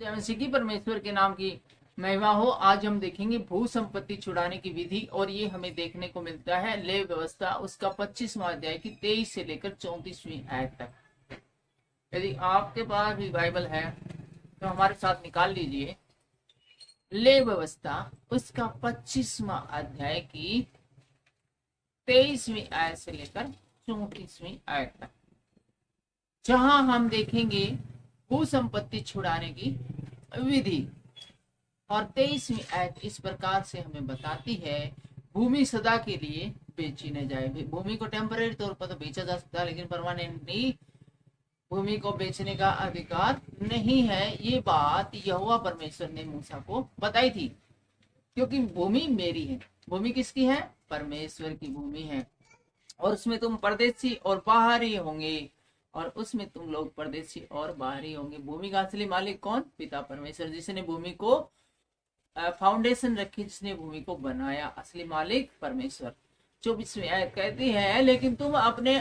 सिकी परमेश्वर के नाम की महिमा हो। आज हम देखेंगे भू संपत्ति छुड़ाने की विधि, और ये हमें देखने को मिलता है ले व्यवस्था उसका 25वां अध्याय की 23 से लेकर 34वीं आयत तक। यदि आपके पास भी बाइबल है तो हमारे साथ निकाल लीजिए। ले व्यवस्था उसका 25वां अध्याय की 23वीं आयत से लेकर 34वीं आयत तक, जहां हम देखेंगे भू संपत्ति छुड़ाने की विधि। और 23वीं आयत इस प्रकार से हमें बताती है, भूमि सदा के लिए बेची न जाए। भूमि को टेम्परेरी तौर पर तो बेचा जा सकता है, लेकिन परमानेंटली भूमि को बेचने का अधिकार नहीं है। ये बात यहोवा परमेश्वर ने मूसा को बताई थी, क्योंकि भूमि मेरी है। भूमि किसकी है? परमेश्वर की भूमि है। और उसमें तुम परदेशी और बाहरी होंगे, और उसमें तुम लोग परदेशी और बाहरी होंगे। भूमि का असली मालिक कौन? पिता परमेश्वर, जिसने भूमि को फाउंडेशन रखी, जिसने भूमि को बनाया। असली मालिक परमेश्वर। 24वीं आयत कहती है, लेकिन तुम अपने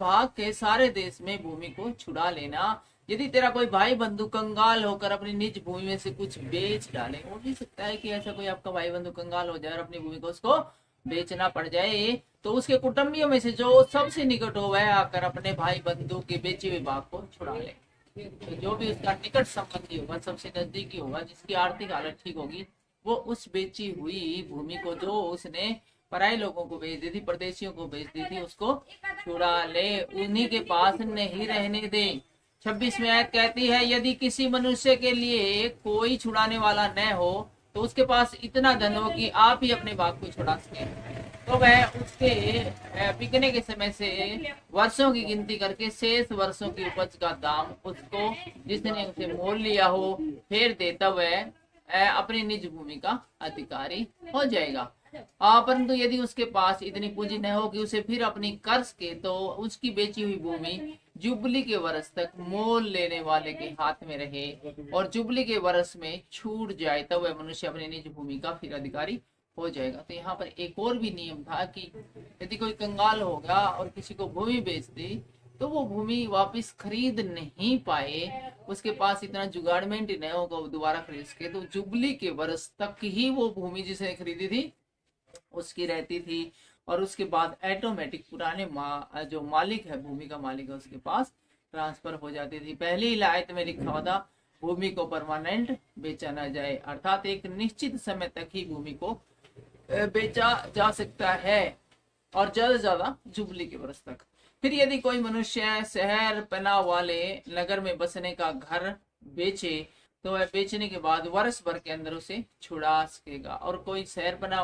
भाग के सारे देश में भूमि को छुड़ा लेना। यदि तेरा कोई भाई बंधु कंगाल होकर अपनी निज भूमि में से कुछ बेच डाले, हो भी सकता है कि ऐसा कोई आपका भाई बंधु कंगाल हो जाए और अपनी भूमि को उसको बेचना पड़ जाए, तो उसके कुटुंबियों में से जो सबसे निकट हो वह आकर अपने भाई बंधु के बेचे हुए भाग को छुड़ा ले। तो जो भी उसका निकट संबंधी होगा, सबसे नजदीकी होगा, जिसकी आर्थिक हालत ठीक होगी, वो उस बेची हुई भूमि को जो उसने पराये लोगों को बेच दी थी, परदेशियों को बेच दी थी, उसको छुड़ा ले, उन्हीं के पास नहीं रहने दे। 26वीं आयत कहती है, यदि किसी मनुष्य के लिए कोई छुड़ाने वाला न हो, तो उसके पास इतना धन हो कि आप ही अपने भाग को छुड़ा सके, तो वह उसके बिकने के समय से वर्षों की गिनती करके शेष वर्षों की उपज का दाम उसको, जिसने उसे मोल लिया हो, फेर दे, तब वह अपनी निज भूमि का अधिकारी हो जाएगा। परंतु यदि उसके पास इतनी पूंजी न हो कि उसे फिर अपनी कर्ज के, तो उसकी बेची हुई भूमि जुबली के वर्ष तक मोल लेने वाले के हाथ में रहे, और जुबली के वर्ष में छूट जाए, तब वह मनुष्य अपनी निज भूमि का फिर अधिकारी हो जाएगा। तो यहाँ पर एक और भी नियम था कि यदि कोई कंगाल होगा और किसी को भूमि बेच दी, तो वो भूमि वापस खरीद नहीं पाए, उसके पास इतना जुगाड़मेंट नहीं होगा वो दोबारा खरीद सके, तो जुबली के वर्ष तक ही वो भूमि जिसने खरीदी थी उसकी रहती थी। और उसके बाद ऑटोमेटिक पुराने जो मालिक है, भूमि का मालिक है, उसके पास ट्रांसफर हो जाती थी। पहली आयत में लिखा हुआ था, भूमि को परमानेंट बेचा ना जाए, अर्थात एक निश्चित समय तक ही भूमि को बेचा जा सकता है, और ज्यादा से ज्यादा जुबली के वर्ष तक। फिर यदि कोई मनुष्य शहर पना वाले नगर में बसने का घर बेचे, तो वह बेचने के बाद वर्ष भर के अंदर उसे छुड़ा सकेगा। और कोई शहर पना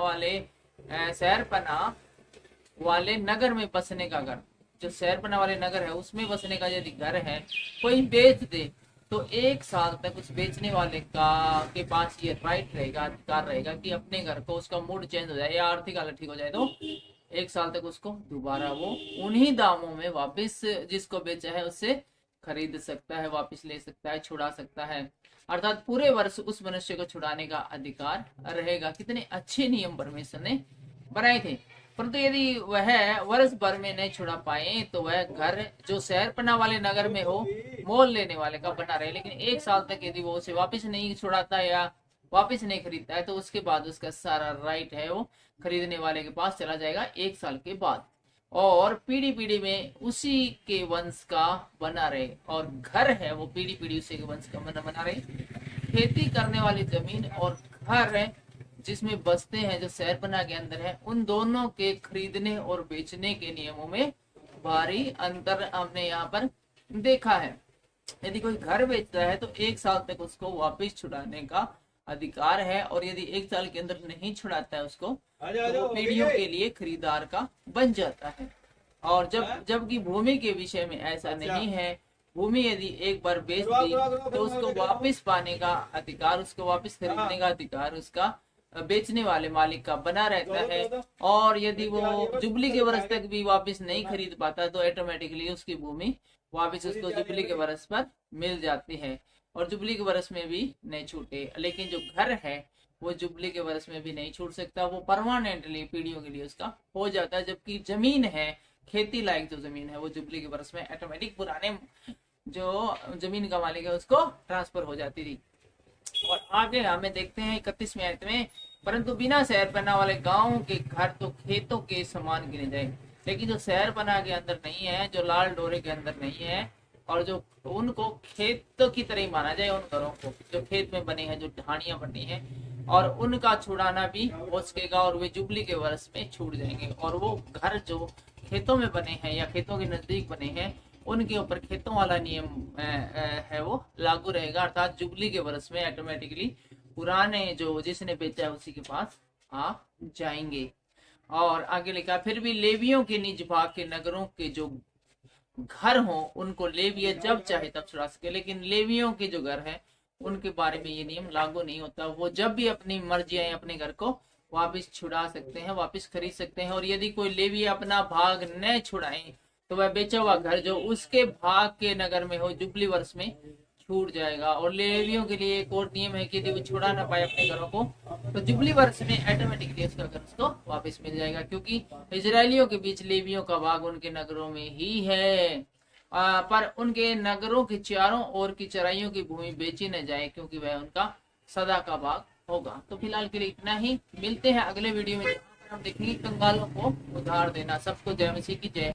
वाले नगर में बसने का घर, जो शहर पना वाले नगर है उसमें बसने का यदि घर है, कोई बेच दे, तो 1 साल तक उस बेचने वाले के पास ये राइट रहेगा, अधिकार रहेगा कि अपने घर को, उसका मूड चेंज हो जाए या आर्थिक हालत ठीक हो जाए, तो 1 साल तक उसको दोबारा वो उन्हीं दामों में वापस जिसको बेचा है उससे खरीद सकता है, वापस ले सकता है, छुड़ा सकता है। अर्थात पूरे वर्ष उस मनुष्य को छुड़ाने का अधिकार रहेगा। कितने अच्छे नियम परमेश्वर ने बनाए थे। परंतु यदि वह वर्ष भर में नहीं छुड़ा पाए, तो वह घर जो शहरपना वाले नगर में हो, मोल लेने वाले का बना रहे, लेकिन 1 साल तक यदि वो उसे वापस नहीं छुड़ाता या वापस नहीं खरीदता है, तो उसके बाद उसका सारा राइट है वो खरीदने वाले के पास चला जाएगा 1 साल के बाद, और पीढ़ी पीढ़ी में उसी के वंश का बना रहे। और घर है वो पीढ़ी पीढ़ी उसी के वंश का बना रहे। खेती करने वाली जमीन और घर जिसमें बसते हैं, जो शहरपना के अंदर है, उन दोनों के खरीदने और बेचने के नियमों में भारी अंतर हमने यहाँ पर देखा है। यदि कोई घर बेचता है तो 1 साल तक उसको वापस छुड़ाने का अधिकार है, और यदि 1 साल के अंदर नहीं छुड़ाता है उसको, तो पीढ़ियों के लिए खरीदार का बन जाता है। और जबकि भूमि के विषय में ऐसा नहीं है। भूमि यदि एक बार बेच दी, तो उसको वापस पाने का अधिकार, उसको वापस खरीदने का अधिकार उसका बेचने वाले मालिक का बना रहता है। और यदि वो जुबली के वर्ष तक भी वापस नहीं खरीद पाता, तो ऑटोमेटिकली उसकी भूमि वापस उसको जुबली के वर्ष पर मिल जाती है, और जुबली के वर्ष में भी नहीं छूटे। लेकिन जो घर है वो जुबली के वर्ष में भी नहीं छूट सकता, वो परमानेंटली पीढ़ियों के लिए उसका हो जाता है। जबकि जमीन है, खेती लायक जो जमीन है, वो जुबली के वर्ष में ऑटोमेटिक पुराने जो जमीन का मालिक है उसको ट्रांसफर हो जाती थी। और आगे हमें देखते हैं 31वीं आयत में, परंतु बिना शहर बना वाले गांव के घर तो खेतों के समान गिने जाए। लेकिन जो शहर बना के अंदर नहीं है, जो लाल डोरे के अंदर नहीं है, और जो उनको खेत की तरह ही माना जाए, उन घरों को जो खेत में बने हैं, जो ढाणियां बनी हैं, और उनका छुड़ाना भी हो सकेगा, और वे जुबली के वर्ष में छूट जाएंगे। और वो घर जो खेतों में बने हैं या खेतों के नजदीक बने हैं, उनके ऊपर खेतों वाला नियम है वो लागू रहेगा, अर्थात जुबली के वर्ष में ऑटोमेटिकली पुराने जो जिसने बेचा है उसी के पास आ जाएंगे। और आगे लिखा, फिर भी लेवियों के निज भाग के नगरों के जो घर हो उनको लेविय जब चाहे तब छुड़ा सके। लेकिन लेवियों के जो घर है उनके बारे में ये नियम लागू नहीं होता, वो जब भी अपनी मर्जी है अपने घर को वापस छुड़ा सकते हैं, वापस खरीद सकते हैं। और यदि कोई लेवी अपना भाग न छुड़ाए तो वह बेचा हुआ घर जो उसके भाग के नगर में हो जुबली वर्ष में छूट जाएगा। और लेवियों के लिए एक और नियम है कि यदि वो छुड़ा ना पाए अपने घरों को, तो जुबली वर्ष में ऑटोमेटिकली उसका घर उसको वापस मिल जाएगा, क्योंकि इजरायलियों के बीच लेवियों का भाग उनके नगरों में ही है। पर उनके नगरों के चारों ओर की चराइयों की भूमि बेची न जाए, क्योंकि वह उनका सदा का भाग होगा। तो फिलहाल के लिए इतना ही, मिलते हैं अगले वीडियो में, जहाँ पर हम देखेंगे कंगालों को उधार देना। सबको जय मसीह की जय।